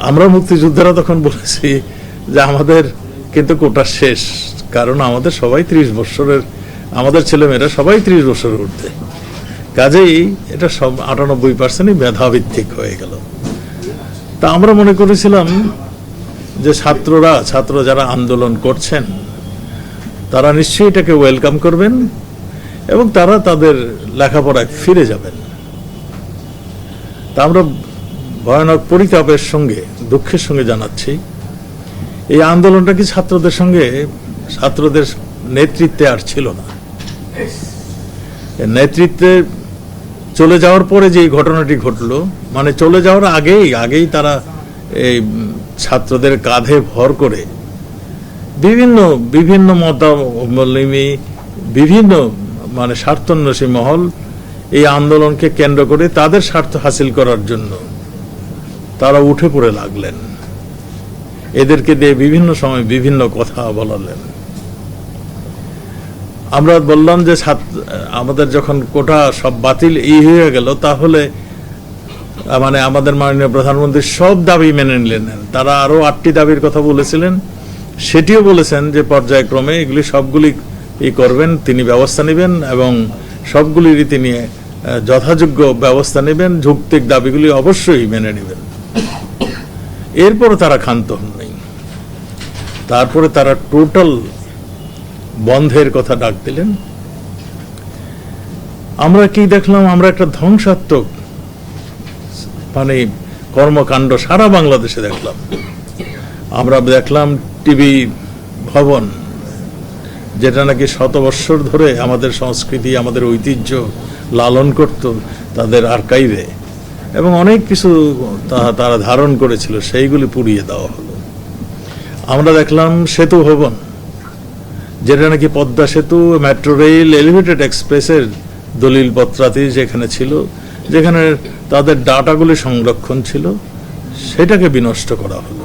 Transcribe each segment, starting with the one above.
আমরা মুক্তিযোদ্ধারা তখন বলেছি যে আমাদের কিন্তু কোটা শেষ, কারণ আমাদের সবাই 30 বছরের, আমাদের ছেলেমেয়েরা সবাই 30 বছরের ঊর্ধ্বে, কাজেই এটা সব 98%ই মেধাভিত্তিক হয়ে গেল। তা আমরা মনে করেছিলাম যে ছাত্র যারা আন্দোলন করছেন তারা নিশ্চয়ই এটাকে ওয়েলকাম করবেন এবং তারা তাদের লেখাপড়ায় ফিরে যাবেন। তা আমরা ভয়ানক পরিতাপের সঙ্গে, দুঃখের সঙ্গে জানাচ্ছি এই আন্দোলনটা কি ছাত্রদের নেতৃত্বে আর ছিল না। নেতৃত্বে চলে যাওয়ার পরে যে ঘটনাটি ঘটলো, মানে চলে যাওয়ার আগেই তারা এই ছাত্রদের কাঁধে ভর করে বিভিন্ন মতাবলম্বী, বিভিন্ন মানে স্বার্থান্বেষী মহল এই আন্দোলনকে কেন্দ্র করে তাদের স্বার্থ হাসিল করার জন্য তারা উঠে পড়ে লাগলেন। এদেরকে দিয়ে বিভিন্ন সময় বিভিন্ন কথা বলালেন। আমরা বললাম যে আমাদের যখন কোটা সব বাতিল হয়ে গেল, তাহলে মানে আমাদের মাননীয় প্রধানমন্ত্রী সব দাবি মেনে নিলেন। তারা আরো 8টি দাবির কথা বলেছিলেন, সেটিও বলেছেন যে পর্যায়ক্রমে এগুলি সবগুলি করবেন, তিনি ব্যবস্থা নেবেন এবং সবগুলিরই তিনি যথাযোগ্য ব্যবস্থা নেবেন, যৌক্তিক দাবিগুলি অবশ্যই মেনে নেবেন। এরপরে তারা ক্ষান্ত হননি। তারপরে তারা টোটাল বন্ধের কথা ডাক দিলেন। আমরা কি দেখলাম? আমরা একটা ধ্বংসাত্মক মানে কর্মকাণ্ড সারা বাংলাদেশে দেখলাম। আমরা দেখলাম টিভি ভবন, যেটা নাকি শত বৎসর ধরে আমাদের সংস্কৃতি, আমাদের ঐতিহ্য লালন করত তাদের আর্কাইভে, এবং অনেক কিছু তারা ধারণ করেছিল, সেইগুলি পুড়িয়ে দেওয়া হলো। আমরা দেখলাম সেতু ভবন, যেটা নাকি পদ্মা সেতু, মেট্রো রেল, এলিভেটেড এক্সপ্রেসের দলিল পত্রাদি যেখানে ছিল, যেখানে তাদের ডাটাগুলি সংরক্ষণ ছিল, সেটাকে বিনষ্ট করা হলো।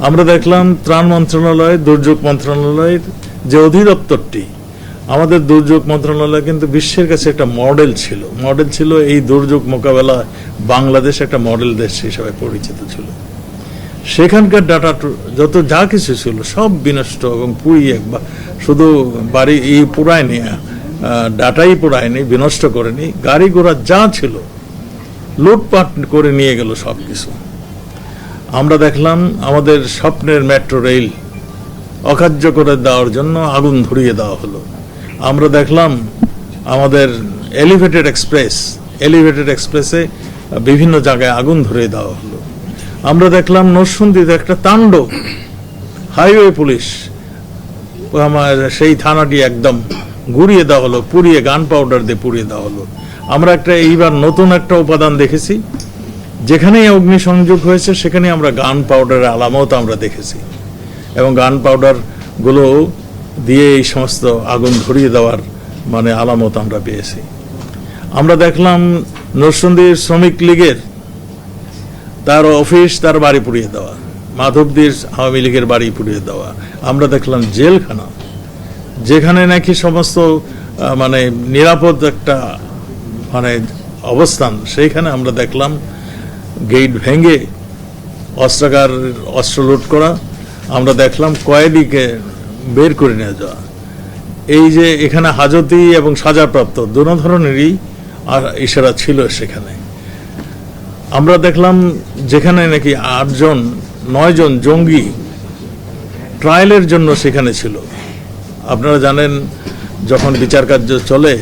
আমরা দেখলাম ত্রাণ মন্ত্রণালয়, দুর্যোগ মন্ত্রণালয়ের যে অধিদপ্তরটি, আমাদের দুর্যোগ মন্ত্রণালয় কিন্তু বিশ্বের কাছে একটা মডেল ছিল। এই দুর্যোগ মোকাবেলা বাংলাদেশ একটা মডেল দেশ হিসাবে পরিচিত ছিল। সেখানকার ডাটা যত যা কিছু ছিল সব বিনষ্ট এবং পুড়িয়ে, শুধু বাড়ি পুরায়নি, ডাটাই পুরায়নি, বিনষ্ট করেনি, গাড়ি ঘোড়া যা ছিল লুটপাট করে নিয়ে গেল সবকিছু। আমরা দেখলাম আমাদের স্বপ্নের মেট্রো রেল অকার্য করে দেওয়ার জন্য আগুন ধরিয়ে দেওয়া হলো। আমরা দেখলাম আমাদের এলিভেটেড এক্সপ্রেসে বিভিন্ন জায়গায় আগুন ধরিয়ে দেওয়া হলো। আমরা দেখলাম নরসিংদীতে একটা তাণ্ডব, হাইওয়ে পুলিশ আমার সেই থানাটি একদম গুড়িয়ে দেওয়া হলো, পুড়িয়ে গান পাউডার দিয়ে পুড়িয়ে দেওয়া হলো। আমরা এইবার নতুন একটা উপাদান দেখেছি, যেখানেই অগ্নিসংযোগ হয়েছে সেখানে আমরা গান পাউডারের আলামত আমরা দেখেছি, এবং গান পাউডার গুলো দিয়ে এই সমস্ত আগুন ধরিয়ে দেওয়ার মানে আলামত আমরা পেয়েছি। আমরা দেখলাম নরসিংদীর শ্রমিক লীগের তার অফিস, তার বাড়ি পুড়িয়ে দেওয়া, মাধবদীর আওয়ামী লীগের বাড়ি পুড়িয়ে দেওয়া। আমরা দেখলাম জেলখানা, যেখানে নাকি সমস্ত মানে নিরাপদ একটা মানে অবস্থান, সেইখানে আমরা দেখলাম গেট ভেঙে অস্ত্র লুট করা। আমরা দেখলাম কয়েদিকে বের করে নিয়ে যাওয়া। এই যে এখানে হাজতি এবং সাজাপ্রাপ্ত দুটো ধরনেরই ইশারা ছিল সেখানে। আমরা দেখলাম যেখানে নাকি 9 জন জঙ্গি ট্রায়ালের জন্য সেখানে ছিল। আপনারা জানেন যখন বিচার কার্য চলে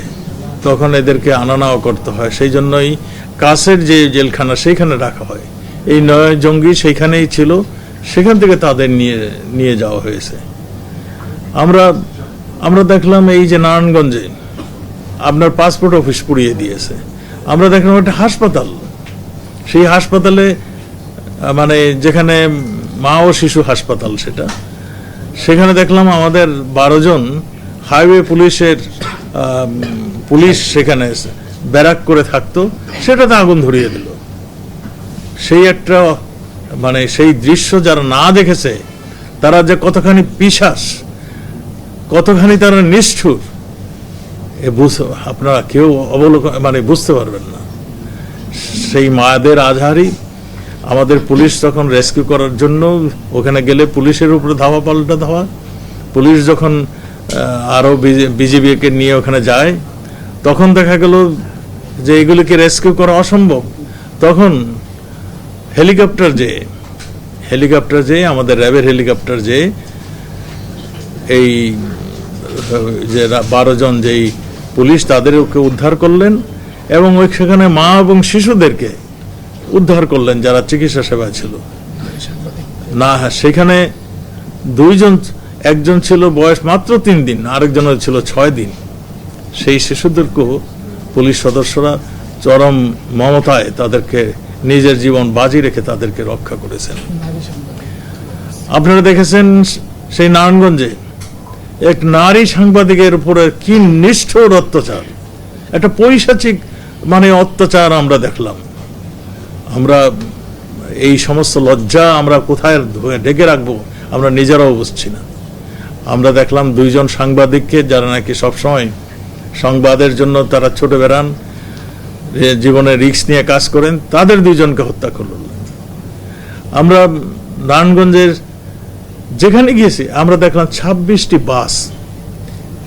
তখন এদেরকে আনা নেওয়া করতে হয়, সেই জন্যই কাছের যে জেলখানা সেইখানে রাখা হয়। এই 9 জঙ্গি সেইখানেই ছিল, সেখান থেকে তাদের নিয়ে যাওয়া হয়েছে। আমরা দেখলাম এই যে নারায়ণগঞ্জে আপনার পাসপোর্ট অফিস পুড়িয়ে দিয়েছে। আমরা দেখলাম একটা হাসপাতাল, সেই হাসপাতালে মানে যেখানে মা ও শিশু হাসপাতাল, সেখানে দেখলাম আমাদের 12 জন হাইওয়ে পুলিশ সেখানে ব্যারাক করে থাকতো, সেটাতে আগুন ধরিয়ে দিল। সেই একটা মানে সেই দৃশ্য যারা না দেখেছে তারা যে কতখানি পিশাচ, কতখানি তারা নিষ্ঠুর, আপনারা কেউ অবলোকন মানে বুঝতে পারবেন না। সেই মায়েদের আজহারি আমাদের পুলিশ তখন রেস্কিউ করার জন্য ওখানে গেলে পুলিশের উপরে ধাওয়া পাল্টা ধাওয়া। পুলিশ যখন আরও বিজিবিকে নিয়ে ওখানে যায়, তখন দেখা গেল যে এগুলিকে রেস্কিউ করা অসম্ভব। তখন হেলিকপ্টার যে আমাদের র্যাবের হেলিকপ্টার যে এই যে 12 জন যেই পুলিশ তাদেরকে উদ্ধার করলেন এবং সেখানে মা এবং শিশুদেরকে উদ্ধার করলেন যারা চিকিৎসা সেবায় ছিল। না, সেখানে একজন ছিল বয়স মাত্র 3 দিন, আরেকজনের ছিল 6 দিন। সেই শিশুদেরকেও পুলিশ সদস্যরা চরম মমতায় তাদেরকে নিজের জীবন বাজি রেখে তাদেরকে রক্ষা করেছেন। আপনারা দেখেছেন সেই নারায়ণগঞ্জে এক নারী সাংবাদিকের উপরে কি নিষ্ঠুর অত্যাচার, একটা পৈশাচিক অত্যাচার আমরা দেখলাম। আমরা এই সমস্ত লজ্জা আমরা কোথায় ঢেকে রাখবো আমরা নিজেরাও বুঝছি না। আমরা দেখলাম 2 জন সাংবাদিককে, যারা নাকি সবসময় সংবাদের জন্য তারা ছুটে বেড়ান, জীবনে রিস্ক নিয়ে কাজ করেন, তাদের 2 জনকে হত্যা করল। আমরা নারায়ণগঞ্জের যেখানে গিয়েছি আমরা দেখলাম 26টি বাস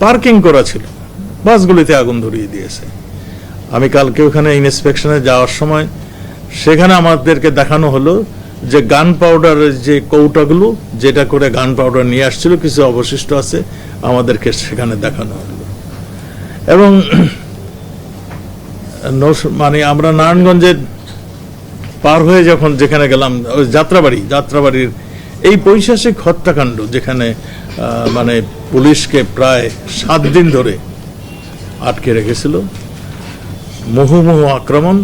পার্কিং করা ছিল, বাসগুলিতে আগুন ধরিয়ে দিয়েছে। আমি কালকে ওখানে ইন্সপেকশনে যাওয়ার সময় সেখানে আমাদেরকে দেখানো হলো যে গান পাউডারের যে কৌটাগুলো, যেটা করে গান পাউডার নিয়ে আসছিল, কিছু অবশিষ্ট আছে, আমাদেরকে সেখানে দেখানো হলো। এবং আমরা নারায়ণগঞ্জের পার হয়ে যখন যেখানে গেলাম, ওই যাত্রাবাড়ির এই পৈশাচিক হত্যাকাণ্ড, যেখানে পুলিশকে প্রায় 7 দিন ধরে আটকে রেখেছিল, মুহুর্মুহু আক্রমণ,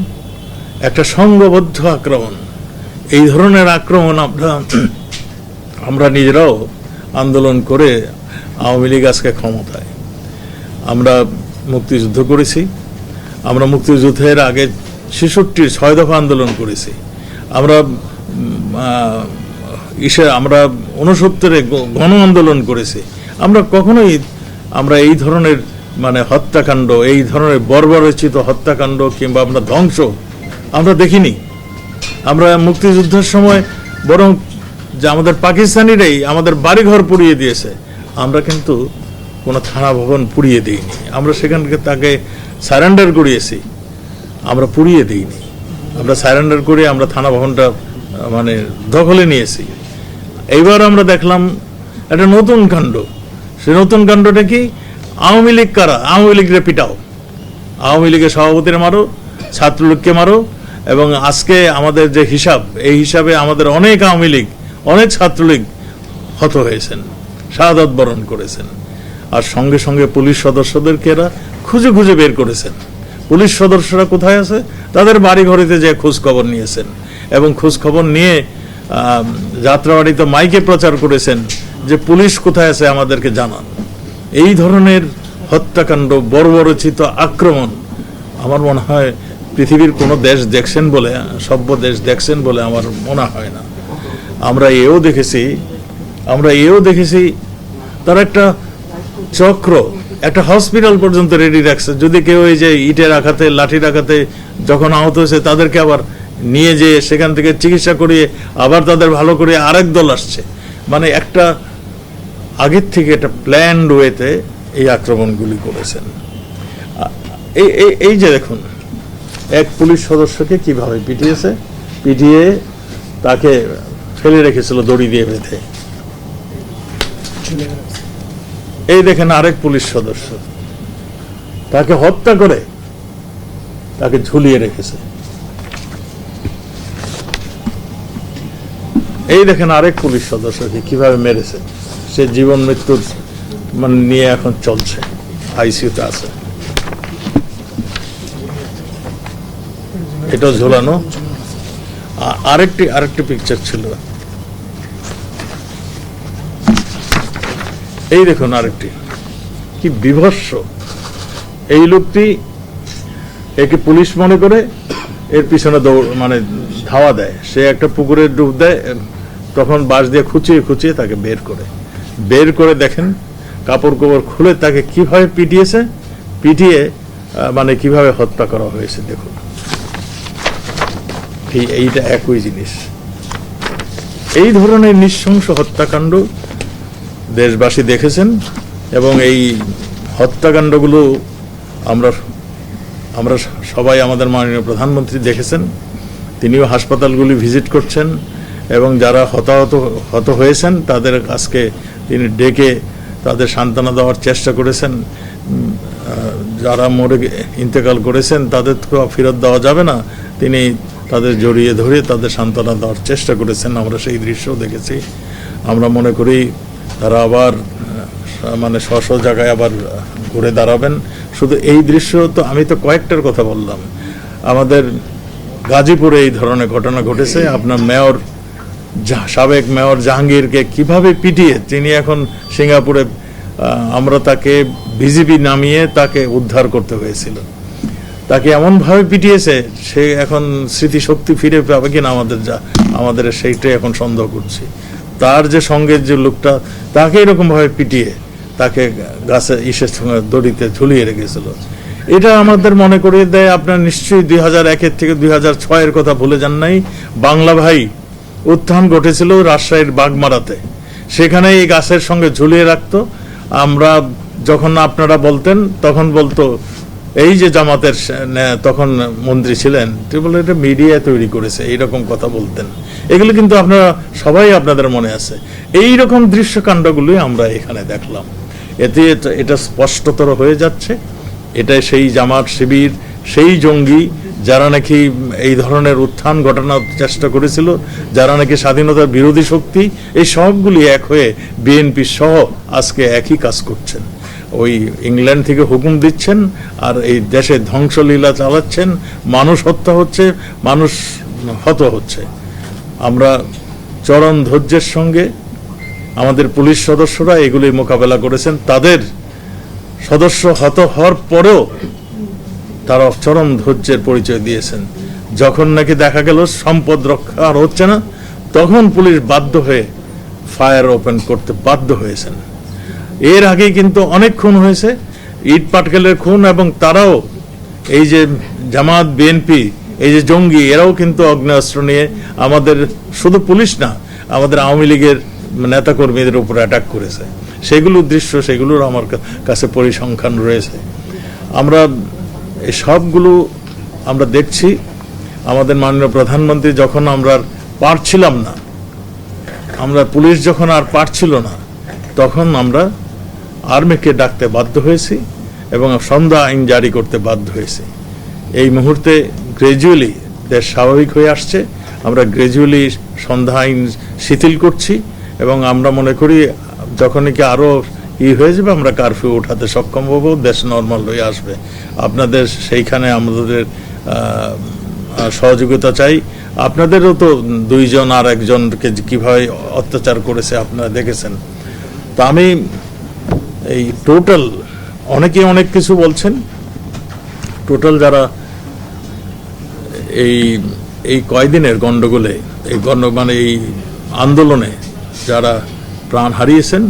একটা সংঘবদ্ধ আক্রমণ। এই ধরনের আক্রমণ আমরা নিজেরাও আন্দোলন করে আওয়ামী লীগ আজকে ক্ষমতায়। আমরা মুক্তিযুদ্ধ করেছি, আমরা মুক্তিযুদ্ধের আগে 6 দফা আন্দোলন করেছি, আমরা 69-এ গণ আন্দোলন করেছি। আমরা কখনোই এই ধরনের হত্যাকাণ্ড, এই ধরনের বর্বরচিত হত্যাকাণ্ড কিংবা আমরা ধ্বংস আমরা দেখিনি। আমরা মুক্তিযুদ্ধের সময় বরং যে আমাদের পাকিস্তানিরাই আমাদের বাড়িঘর পুড়িয়ে দিয়েছে, আমরা কিন্তু কোনো থানা ভবন পুড়িয়ে দিইনি। আমরা সেখানকে তাকে সারেন্ডার করিয়েছি, আমরা পুড়িয়ে দিইনি। আমরা সারেন্ডার করে আমরা থানা ভবনটা দখলে নিয়েছি। এইবার আমরা দেখলাম একটা নতুন কাণ্ড। সেই নতুন কাণ্ডটা কি? আওয়ামী লীগ কারা? আওয়ামী লীগরে পিটাও, আওয়ামী লীগের সভাপতিরা মারো, ছাত্রলীগকে মারো। এবং আজকে আমাদের যে হিসাব, এই হিসাবে আমাদের অনেক আওয়ামী লীগ, অনেক ছাত্রলীগ হত হয়েছেন, শাহাদাত বরণ করেছেন। আর সঙ্গে সঙ্গে পুলিশ সদস্যদেরকে এরা খুঁজে খুঁজে বের করেছেন। পুলিশ সদস্যরা কোথায় আছে তাদের বাড়ি ঘরেতে যে খোঁজ খবর নিয়েছেন এবং খোঁজ খবর নিয়ে যাত্রাবাড়িতে মাইকে প্রচার করেছেন যে পুলিশ কোথায় আছে আমাদেরকে জানান। এই ধরনের হত্যাকাণ্ড, বর্বরচিত আক্রমণ আমার মনে হয় পৃথিবীর কোনো দেশ দেখছেন বলে, সভ্য দেশ দেখছেন বলে আমার মনে হয় না। আমরা এও দেখেছি তার একটা চক্র, একটা হসপিটাল পর্যন্ত রেডি রাখছে। যদি কেউ এই যে ইটের আঘাতে, লাঠির আঘাতে যখন আহত হয়েছে তাদেরকে আবার নিয়ে যেয়ে সেখান থেকে চিকিৎসা করিয়ে আবার তাদের ভালো করে আরেক দল আসছে। একটা আগের থেকে একটা প্ল্যান্ড ওয়েতে এই আক্রমণগুলি করেছেন। এই যে দেখুন, এক পুলিশ সদস্যকে কিভাবে পিটিয়ে তাকে ফেলে রেখেছিল দড়ি দিয়ে বেঁধে। এই দেখেন আরেক পুলিশ সদস্য তাকে হত্যা করে তাকে ঝুলিয়ে রেখেছে। এই দেখেন আরেক পুলিশ সদস্যকে কিভাবে মেরেছে, সে জীবন মৃত্যুর নিয়ে এখন চলছে, আইসিইউতে আছে। এটা ঝোলানো। আরেকটি পিকচার ছিল, এই দেখুন আরেকটি, কি বিভৎস। এই লোকটি একে পুলিশ মনে করে এর পিছনে ধাওয়া দেয়। সে একটা পুকুরে ডুব দেয়, তখন বাঁশ দিয়ে খুঁচিয়ে খুঁচিয়ে তাকে বের করে দেখেন কাপড় খুলে তাকে কিভাবে পিটিয়ে কিভাবে হত্যা করা হয়েছে দেখুন। এইটা একই জিনিস। এই ধরনের নৃশংস হত্যাকাণ্ড দেশবাসী দেখেছেন, এবং এই হত্যাকাণ্ডগুলো আমরা আমরা সবাই, আমাদের মাননীয় প্রধানমন্ত্রী দেখেছেন, তিনিও হাসপাতালগুলি ভিজিট করছেন, এবং যারা হত হয়েছেন তাদের আজকে তিনি ডেকে তাদের সান্ত্বনা দেওয়ার চেষ্টা করেছেন। যারা ইন্তেকাল করেছেন তাদের তো ফেরত দেওয়া যাবে না, তিনি তাদের জড়িয়ে ধরে তাদের সান্ত্বনা দেওয়ার চেষ্টা করেছেন। আমরা সেই দৃশ্যও দেখেছি। আমরা মনে করি তারা আবার মানে স্ব জায়গায় আবার ঘুরে দাঁড়াবেন। শুধু এই দৃশ্য তো, আমি তো কয়েকটার কথা বললাম। আমাদের গাজীপুরে এই ধরনের ঘটনা ঘটেছে। আপনার সাবেক মেয়র জাহাঙ্গীরকে কিভাবে পিটিয়ে, তিনি এখন সিঙ্গাপুরে, আমরা তাকে বিজিবি নামিয়ে তাকে উদ্ধার করতে হয়েছিল। তাকে এমনভাবে পিটিয়েছে, সে এখন স্মৃতিশক্তি ফিরে পাবে কিনা আমাদের সেইটাই এখন সন্দেহ করছি। তার যে সঙ্গের যে লোকটা, তাকে এরকমভাবে পিটিয়ে তাকে গাছে সঙ্গে দড়িতে ঝুলিয়ে রেখেছিল। এটা আমাদের মনে করিয়ে দেয়, আপনার নিশ্চয়ই 2001 থেকে 2006 কথা ভুলে যান নাই। বাংলা ভাই উত্থান ঘটেছিল রাজশাহীর বাগমারাতে, সেখানে এই গাছের সঙ্গে ঝুলিয়ে রাখতো। আমরা যখন আপনারা বলতেন, তখন বলতো এই যে জামাতের তখন মন্ত্রী ছিলেন, বলে এটা মিডিয়া তৈরি করেছে, এইরকম কথা বলতেন। এগুলো কিন্তু আপনারা সবাই, আপনাদের মনে আছে। এইরকম দৃশ্যকাণ্ডগুলোই আমরা এখানে দেখলাম। এতে এটা স্পষ্টতর হয়ে যাচ্ছে, এটা সেই জামাত শিবির, সেই জঙ্গি যারা নাকি এই ধরনের উত্থান ঘটানোর চেষ্টা করেছিল, যারা নাকি স্বাধীনতার বিরোধী শক্তি, এই সবগুলি এক হয়ে বিএনপি সহ আজকে একই কাজ করছেন। ওই ইংল্যান্ড থেকে হুকুম দিচ্ছেন, আর এই দেশে ধ্বংসলীলা চালাচ্ছেন। মানুষ হত্যা হচ্ছে, মানুষ হত হচ্ছে। আমরা চরম ধৈর্যের সঙ্গে আমাদের পুলিশ সদস্যরা এগুলি মোকাবেলা করেছেন। তাদের সদস্য হত হওয়ার পরেও তারা চরম ধৈর্যের পরিচয় দিয়েছেন। যখন নাকি দেখা গেল সম্পদ রক্ষা আর হচ্ছে না, তখন পুলিশ বাধ্য হয়ে ফায়ার ওপেন করতে বাধ্য হয়েছেন। এর আগে কিন্তু অনেক খুন হয়েছে, ইট পাটকেলের খুন, এবং তারাও এই যে জামাত বিএনপি, এই যে জঙ্গি, এরাও কিন্তু আগ্নেয়াস্ত্র নিয়ে আমাদের, শুধু পুলিশ না, আমাদের আওয়ামী লীগের নেতাকর্মীদের উপর অ্যাটাক করেছে। সেগুলোর দৃশ্য, সেগুলোর আমার কাছে পরিসংখ্যান রয়েছে। আমরা এই সবগুলো আমরা দেখছি। আমাদের মাননীয় প্রধানমন্ত্রী যখন আমরা পারছিলাম না, আমরা পুলিশ যখন আর পারছিল না, তখন আমরা আর্মিকে ডাকতে বাধ্য হয়েছি এবং সন্ধ্যা আইন জারি করতে বাধ্য হয়েছি। এই মুহূর্তে গ্র্যাজুয়ালি দেশ স্বাভাবিক হয়ে আসছে। আমরা গ্র্যাজুয়ালি সন্ধ্যা আইন শিথিল করছি, এবং আমরা মনে করি যখন কি আরও হয়ে যাবে, আমরা কারফিউ ওঠাতে সক্ষম হবো, দেশ নর্মাল হয়ে আসবে। আপনাদের সেইখানে আমাদের সহযোগিতা চাই। আপনাদেরও তো দুইজন আর একজনকে কিভাবে অত্যাচার করেছে আপনারা দেখেছেন। তা আমি এই টোটাল, অনেকে অনেক কিছু বলছেন, টোটাল যারা এই কয়দিনের গন্ডগোলে, এই মানে এই আন্দোলনে যারা প্রাণ হারিয়েছেন,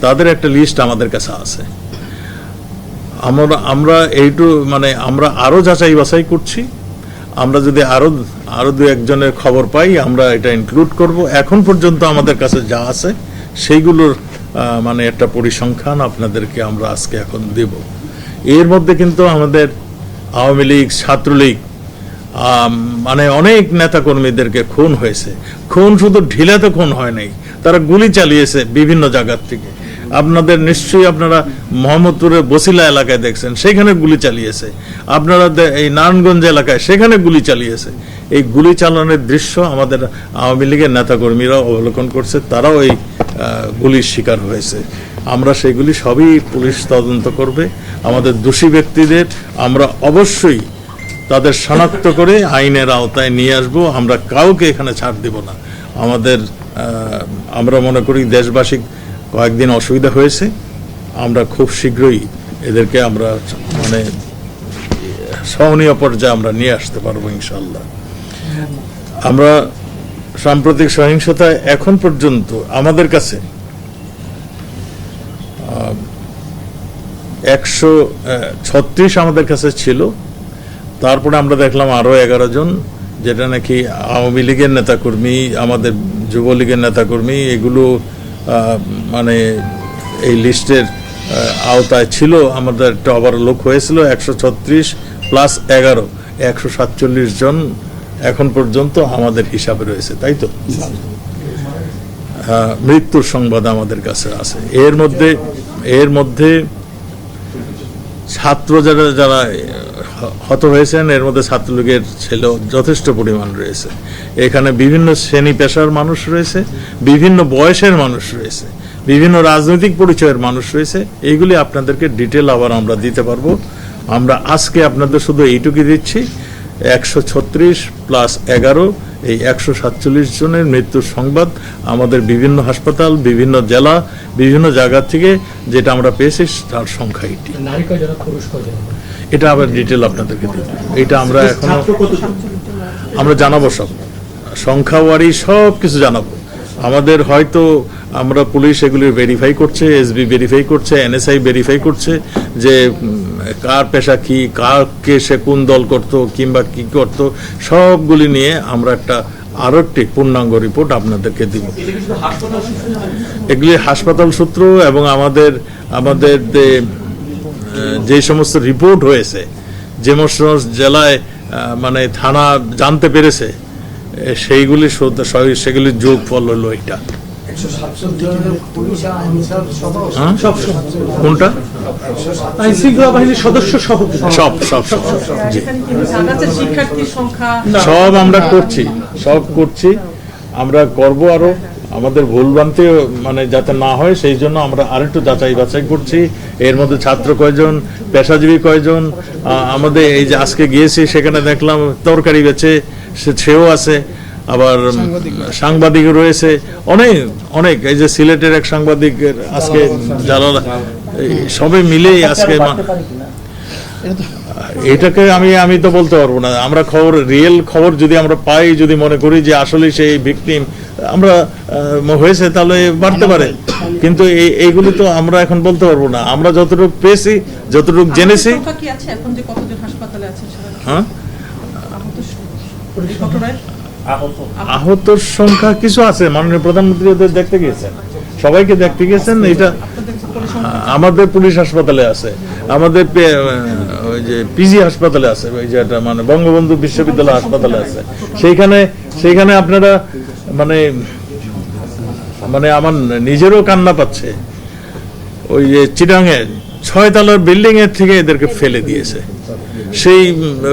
তাদের একটা লিস্ট আমাদের কাছে আছে। আমরা এইটু মানে আমরা আরো যাচাই বাছাই করছি। আমরা যদি আরো দু একজনের খবর পাই, আমরা এটা ইনক্লুড করব। এখন পর্যন্ত আমাদের কাছে যা আছে সেইগুলোর মানে একটা পরিসংখ্যান আপনাদেরকে আমরা আজকে এখন দেব। এর মধ্যে কিন্তু আমাদের আওয়ামী লীগ, ছাত্রলীগ, মানে অনেক নেতাকর্মীদেরকে খুন হয়েছে। খুন শুধু ঢিলাতে খুন হয় নাই, তারা গুলি চালিয়েছে বিভিন্ন জায়গার থেকে। আপনাদের নিশ্চয়ই আপনারা মোহাম্মদপুরের বসিলা এলাকায় দেখছেন, সেখানে গুলি চালিয়েছে। আপনারা এই নারায়ণগঞ্জ এলাকায় সেখানে গুলি চালিয়েছে। এই গুলি চালানোর দৃশ্য আমাদের আওয়ামী লীগের নেতাকর্মীরা অবলোকন করছে, তারাও এই গুলির শিকার হয়েছে। আমরা সেগুলি সবই পুলিশ তদন্ত করবে। আমাদের দোষী ব্যক্তিদের আমরা অবশ্যই তাদের শনাক্ত করে আইনের আওতায় নিয়ে আসবো। আমরা কাউকে এখানে ছাড় দেব না। আমরা মনে করি দেশবাসী কয়েকদিন অসুবিধা হয়েছে, আমরা খুব শীঘ্রই এদেরকে আমরা মানে সহনীয় পর্যায়ে আমরা নিয়ে আসতে পারবো ইনশাল্লাহ। আমরা সাম্প্রতিক সহিংসতায় এখন পর্যন্ত আমাদের কাছে 136 আমাদের কাছে ছিল। তারপরে আমরা দেখলাম আরো 11 জন যেটা নাকি আওয়ামী লীগের নেতাকর্মী, আমাদের যুবলীগের নেতাকর্মী, এগুলো মানে এই লিস্টের আওতায় ছিল। আমাদের একটা ওভারলোক হয়েছিল 136 প্লাস 11, 147 জন এখন পর্যন্ত আমাদের হিসাবে রয়েছে, তাই তো? মৃত্যুর সংবাদ আমাদের কাছে আছে। এর মধ্যে ছাত্র যারা হত হয়েছেন, এর মধ্যে ছাত্রলীগের ছেলে যথেষ্ট পরিমাণ রয়েছে। এখানে বিভিন্ন শ্রেণী পেশার মানুষ রয়েছে, বিভিন্ন বয়সের মানুষ রয়েছে, বিভিন্ন রাজনৈতিক পরিচয়ের মানুষ রয়েছে। এইগুলি আপনাদেরকে ডিটেল আবার আমরা দিতে পারবো। আমরা আজকে আপনাদের শুধু এইটুকুই দিচ্ছি, 136 প্লাস 11, এই 147 জনের মৃত্যুর সংবাদ আমাদের বিভিন্ন হাসপাতাল, বিভিন্ন জেলা, বিভিন্ন জায়গা থেকে যেটা আমরা পেয়েছি তার সংখ্যা এটি। এটা আবার ডিটেল আপনাদেরকে দেব। এটা আমরা এখনো আমরা জানাবো, সব সংখ্যাওয়ারি সব কিছু জানাবো। আমাদের হয়তো আমরা পুলিশ এগুলি ভেরিফাই করছে, এসবি ভেরিফাই করছে, এনএসআই ভেরিফাই করছে যে কার পেশা কি, কারকে সে কোন দল করত কিংবা কি করত, সবগুলি নিয়ে আমরা আরো একটি পূর্ণাঙ্গ রিপোর্ট আপনাদেরকে দিব। এগুলি হাসপাতাল সূত্র এবং আমাদের যে সমস্ত রিপোর্ট হয়েছে, যে সমস্ত জেলায় মানে থানা জানতে পেরেছে, সেগুলি যোগ ফল হলো এটা। কোনটা? আইনশৃঙ্খলা বাহিনীর সদস্য সহ সব আমরা করছি, আমরা করব। আরো আমাদের ভুলভ্রান্তি মানে যাতে না হয় সেই জন্য আমরা আরেকটু যাচাই বাছাই করছি। এর মধ্যে ছাত্র কয়জন, পেশাজীবী কয়জন, আমাদের এই যে আজকে গিয়েছি সেখানে দেখলাম তরকারি বেচে সেও আছে, আবার সাংবাদিক রয়েছে অনেক। এই যে সিলেটের এক সাংবাদিকের আজকে জালাল, সবাই মিলে আজকে এটাকে আমি তো বলতে পারবো না। আমরা রিয়েল খবর যদি আমরা পাই, যদি মনে করি যে আসলে সেই ভিকটিম আমরা হয়েছে, তাহলে বাড়তে পারে। কিন্তু এইগুলি তো আমরা এখন বলতে পারবো না। আমরা যতটুকু পেয়েছি, যতটুকু জেনেছি। হ্যাঁ, আহতর সংখ্যা কিছু আছে। মাননীয় প্রধানমন্ত্রী ওদের দেখতে গিয়েছেন, সবাইকে দেখতে গিয়েছেন। এটা আমাদের পুলিশ হাসপাতালে আছে, আমাদের ওই যে পিজি হাসপাতালে আছে, ওই যে মানে বঙ্গবন্ধু বিশ্ববিদ্যালয় হাসপাতালে আছে। সেইখানে আপনারা মানে আমার নিজেরও কান্না পাচ্ছে। ওই যে চিটাঙে 6 তলার বিল্ডিং এর থেকে এদেরকে ফেলে দিয়েছে।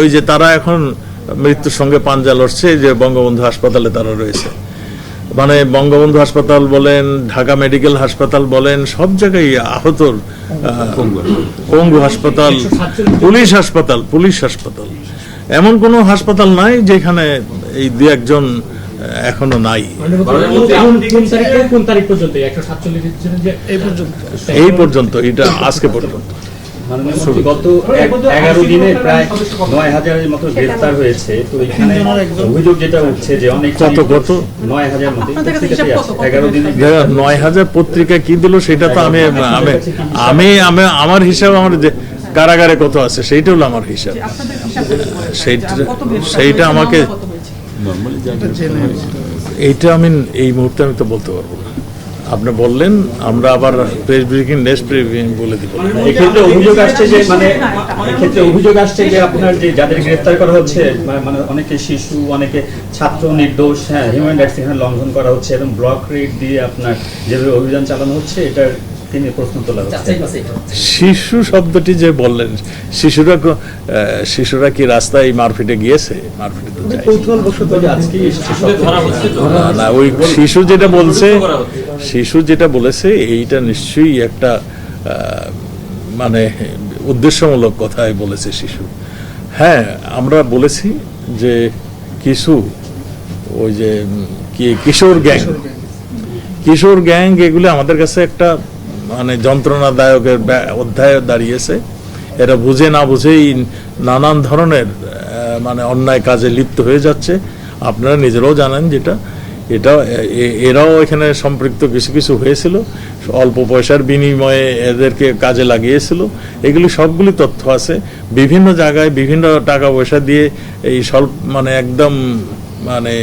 ওই যে তারা এখন মৃত্যুর সঙ্গে পাঞ্জা লড়ছে, যে বঙ্গবন্ধু হাসপাতালে তারা রয়েছে। মানে বঙ্গবন্ধু হাসপাতাল বলেন, ঢাকা মেডিকেল হাসপাতাল বলেন, সব জায়গায় আহতর। পঙ্গু হাসপাতাল, পুলিশ হাসপাতাল, এমন কোন হাসপাতাল নাই যেখানে এই 2-1 এখনো নাই। এই পর্যন্ত, এটা আজকে পর্যন্ত গত 11 দিনে প্রায় 9,000-এর মতো গ্রেফতার হয়েছে। তো এখানে অভিযোগ যেটা উঠছে যে অনেক কত 9,000 মতো 11 দিনে 9,000 পত্রিকা কি দিল সেটা তো আমি আমার হিসাব, আমার কারাগারে কত আছে সেইটা হলো আমার হিসাব। সেইটা আমাকে এইটা আমি এই মুহূর্তে আমি তো বলতে পারবো না। আপনি বললেন, আমরা আবার প্রেস ব্রিফিং, নেক্সট ব্রিফিং বলে দিব। এক্ষেত্রে অভিযোগ আসছে যে আপনার যে যাদের গ্রেফতার করা হচ্ছে, মানে অনেকে শিশু, অনেকে ছাত্র, নির্দোষ, হিউম্যান রাইটস এখানে লঙ্ঘন করা হচ্ছে এবং ব্লক রেড দিয়ে আপনার যেভাবে অভিযান চালানো হচ্ছে, এটার তিনি প্রশ্ন তোলা হচ্ছে। শিশু শব্দটি যে বললেন, শিশুরা কি রাস্তায় মারপিটে গিয়েছে? মারপিটে তো না, ওই শিশু যেটা বলেছে এইটা নিশ্চয়ই একটা মানে উদ্দেশ্যমূলক কথাই বলেছে শিশু। হ্যাঁ, আমরা বলেছি যে কিছু ওই যে কিশোর গ্যাং এগুলো আমাদের কাছে একটা মানে যন্ত্রণাদায়কের অধ্যায় দাঁড়িয়েছে। এরা বুঝে না বুঝেই নানান ধরনের মানে অন্যায় কাজে লিপ্ত হয়ে যাচ্ছে। আপনারা নিজেরাও জানেন যেটা এরাও এখানে সম্পৃক্ত কিছু কিছু হয়েছিল, অল্প পয়সার বিনিময়ে এদেরকে কাজে লাগিয়েছিল। এগুলি সবগুলি তথ্য আছে। বিভিন্ন জায়গায় বিভিন্ন টাকা পয়সা দিয়ে এই স্বল্প মানে একদম মানে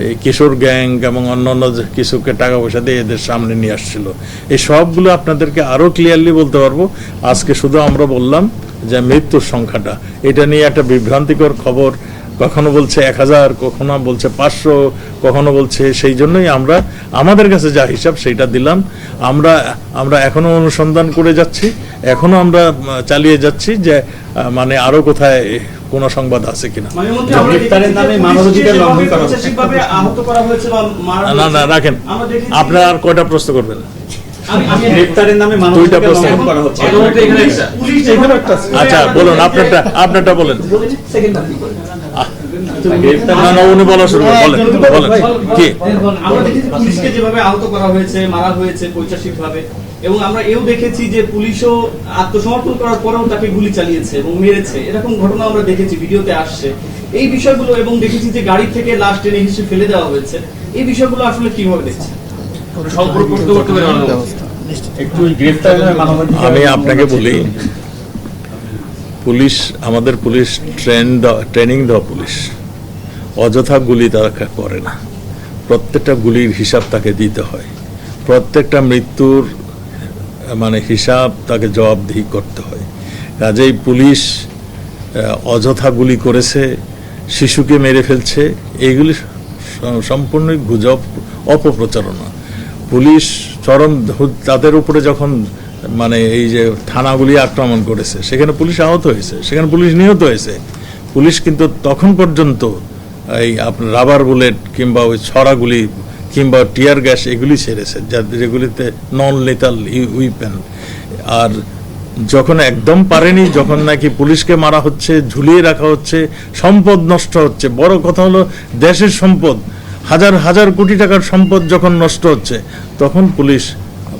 এই কিশোর গ্যাং এবং অন্যান্য কিছুকে টাকা পয়সা দিয়ে এদের সামনে নিয়ে আসছিল। এই সবগুলো আপনাদেরকে আরো ক্লিয়ারলি বলতে পারবো। আজকে শুধু আমরা বললাম যে মৃত্যুর সংখ্যাটা, এটা নিয়ে একটা বিভ্রান্তিকর খবর, কখনো বলছে 1000, কখনো বলছে 500, কখনো বলছে, সেই জন্যই আমরা আমাদের কাছে যা হিসাব সেইটা দিলাম। আমরা এখনো অনুসন্ধান করে যাচ্ছি, এখনো আমরা চালিয়ে যাচ্ছি যে মানে আরো কোথায় কোন সংবাদ আছে কিনা। গ্রেফতারের নামে মানবাধিকার লঙ্ঘন করা হচ্ছে। ঠিকভাবে আহত করা হয়েছে বা মারা না না রাখেন, আপনারা আর কয়টা প্রশ্ন করবেন? গ্রেফতারের নামে মানবাধিকার লঙ্ঘন করা হচ্ছে। পুলিশ এখানে একটা আছে। আচ্ছা বলুন, আপনারটা বলেন। না না, উনি বলা শুরু করেন, বলেন কি। আমরা দেখেছি পুলিশকে যেভাবে আহত করা হয়েছে, মারা হয়েছে পৈশাচিক ভাবে, এবং আমরা এও দেখেছি যে পুলিশও আত্মসমর্পণ করার পরেও তাকে গুলি চালিয়েছে এবং মেরেছে। এরকম ঘটনা আমরা দেখেছি, ভিডিওতে আসছে এই বিষয়গুলো, এবং দেখেছি যে গাড়ি থেকে লাশ টেনে হিসেবে ফেলে দেওয়া হয়েছে। এই বিষয়গুলো আসলে কিভাবে দেখছেন? একটু গ্রেফতারের নামে মানবাধিকার আমি আপনাকে বলি, পুলিশ, আমাদের পুলিশ ট্রেনিং দেওয়া পুলিশ, অযথা গুলি তারা করে না। প্রত্যেকটা গুলির হিসাব তাকে দিতে হয়, প্রত্যেকটা মৃত্যুর মানে হিসাব তাকে জবাবদিহি করতে হয়। কাজেই পুলিশ অযথা গুলি করেছে, শিশুকে মেরে ফেলছে, এইগুলি সম্পূর্ণই গুজব, অপপ্রচারণা। পুলিশ চরম তাদের উপরে যখন মানে এই যে থানাগুলি আক্রমণ করেছে, সেখানে পুলিশ আহত হয়েছে, সেখানে পুলিশ নিহত হয়েছে। পুলিশ কিন্তু তখন পর্যন্ত এই আপনার রাবার বুলেট কিংবা ওই ছড়াগুলি কিংবা টিয়ার গ্যাস এগুলি ছেড়েছে, যেগুলিতে নন লিথাল উইপেন। আর যখন একদম পারেনি, যখন নাকি পুলিশকে মারা হচ্ছে, ঝুলিয়ে রাখা হচ্ছে, সম্পদ নষ্ট হচ্ছে, বড় কথা হলো দেশের সম্পদ, হাজার হাজার কোটি টাকার সম্পদ যখন নষ্ট হচ্ছে, তখন পুলিশ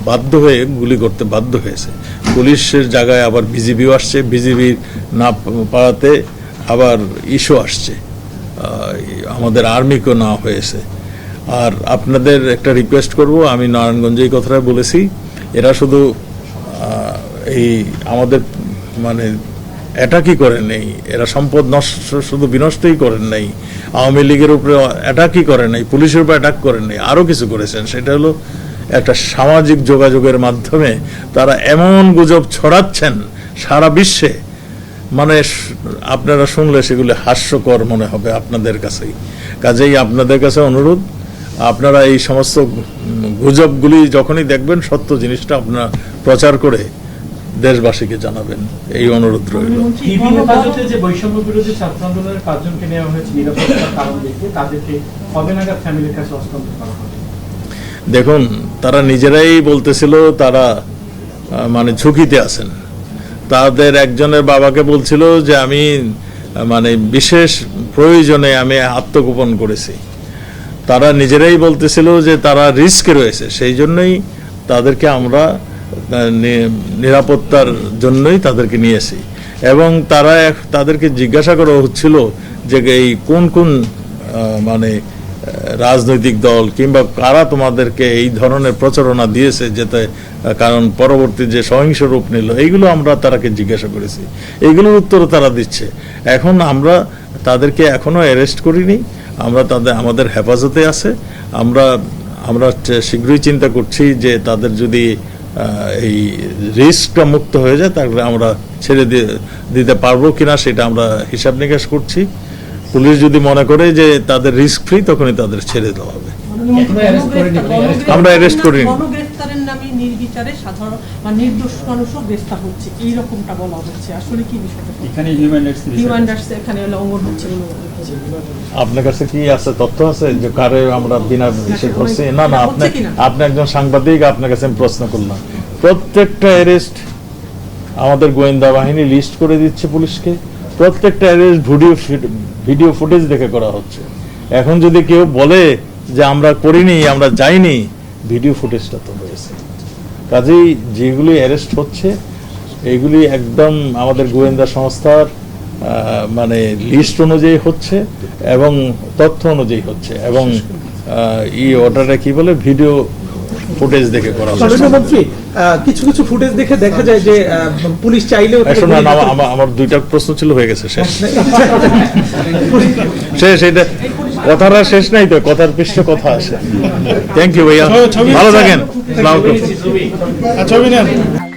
বাধ্য হয়ে গুলি করতে বাধ্য হয়েছে। পুলিশের জায়গায় আবার বিজিবিও আসছে, বিজিবি না পাড়াতে আবার ইস্যু আসছে, আমাদের আর্মিকেও না হয়েছে। আর আপনাদের একটা রিকোয়েস্ট করব, আমি নারায়ণগঞ্জে এই কথাটা বলেছি, এরা শুধু এই আমাদের মানে অ্যাটাকই করেন নাই, এরা সম্পদ নষ্ট শুধু বিনষ্টই করেন নাই, আওয়ামী লীগের উপরে অ্যাটাকই করেন নাই, পুলিশের উপরে অ্যাটাক করেন নাই, আরও কিছু করেছেন। সেটা হলো একটা সামাজিক যোগাযোগের মাধ্যমে তারা এমন গুজব ছড়াচ্ছেন সারা বিশ্বে, মানে আপনারা শুনলে সেগুলো হাস্যকর মনে হবে আপনাদের কাছেই। কাজেই আপনাদের কাছে অনুরোধ, আপনারা এই সমস্ত গুজবগুলি যখনই দেখবেন, সত্য জিনিসটা আপনারা প্রচার করে দেশবাসীকে জানাবেন, এই অনুরোধ রইল। হেফাজতে যে বৈষম্য বিরোধী ছাত্র আন্দোলনের 5 জনকে নেওয়া হয়েছে নিরাপত্তার কারণ দেখিয়ে, তাদেরকে কবে নাগাদ ফ্যামিলির কাছে হস্তান্তর করা হবে? দেখুন, তারা নিজেরাই বলতেছিল তারা মানে ঝুঁকিতে আছেন। তাদের একজনের বাবাকে বলছিল যে আমি মানে বিশেষ প্রয়োজনে আমি আত্মগোপন করেছি। তারা নিজেরাই বলতেছিল যে তারা রিস্কে রয়েছে, সেই জন্যই তাদেরকে আমরা নিরাপত্তার জন্যই তাদেরকে নিয়েছি। এবং তাদেরকে জিজ্ঞাসা করা হচ্ছিল যে এই কোন কোন মানে রাজনৈতিক দল কিংবা কারা তোমাদেরকে এই ধরনের প্রচারণা দিয়েছে, যেতে কারণ পরবর্তী যে সহিংস রূপ নিল, এইগুলো আমরা তারাকে জিজ্ঞাসা করেছি, এইগুলোর উত্তর তারা দিচ্ছে। এখন আমরা তাদেরকে এখনো অ্যারেস্ট করিনি, আমরা আমাদের হেফাজতে আছে। আমরা শীঘ্রই চিন্তা করছি যে তাদের যদি এই রিস্কটা মুক্ত হয়ে যায়, তাহলে আমরা ছেড়ে দিতে পারবো কিনা সেটা আমরা হিসাব নিকাশ করছি। পুলিশ যদি মনে করে যে তাদের রিস্ক ফ্রি, তখনই তাদের ছেড়ে দেওয়া হবে। আমরা অ্যারেস্ট করিনি। গণগ্রেফতারের নামে নির্বিচারে সাধারণ বা নির্দোষ মানুষও গ্রেফতার হচ্ছে, এই রকমটা বলা হচ্ছে। আসলে কি বিষয়টা? এখানে হিউম্যান রাইটস এখানে লঙ্ঘন হচ্ছে। আপনার কাছে কি আছে, তথ্য আছে যে কারে আমরা বিনা বিষয় করছি? না না, আপনি একজন সাংবাদিক, আপনার কাছে আমি প্রশ্ন করলাম। প্রত্যেকটা অ্যারেস্ট আমাদের গোয়েন্দা বাহিনী লিস্ট করে দিচ্ছে পুলিশকে, প্রত্যেকটা অ্যারেস্ট ভিডিও ফুটেজ দেখে করা হচ্ছে। এখন যদি কেউ বলে যে আমরা করিনি, আমরা যাইনি, ভিডিও ফুটেজটা তো রয়েছে। কাজেই যেগুলি অ্যারেস্ট হচ্ছে এইগুলি একদম আমাদের গোয়েন্দা সংস্থার মানে লিস্ট অনুযায়ী হচ্ছে এবং তথ্য অনুযায়ী হচ্ছে, এবং ওটাটা কি বলে ভিডিও ফুটেজ দেখে করা হয়েছে। স্বরাষ্ট্র মন্ত্রী কিছু কিছু ফুটেজ দেখে দেখা যায় যে পুলিশ চাইলেও তাকে শোনো, গুলি করতে- আমার দুইটা প্রশ্ন ছিল, হয়ে গেছে, শেষ শেষ। এটা কথাটা শেষ নাই তো, কথার পৃষ্ঠে কথা আসে। থ্যাংক ইউ ভাইয়া, ভালো থাকেন। আসসালামু আলাইকুম। ছবি নেন।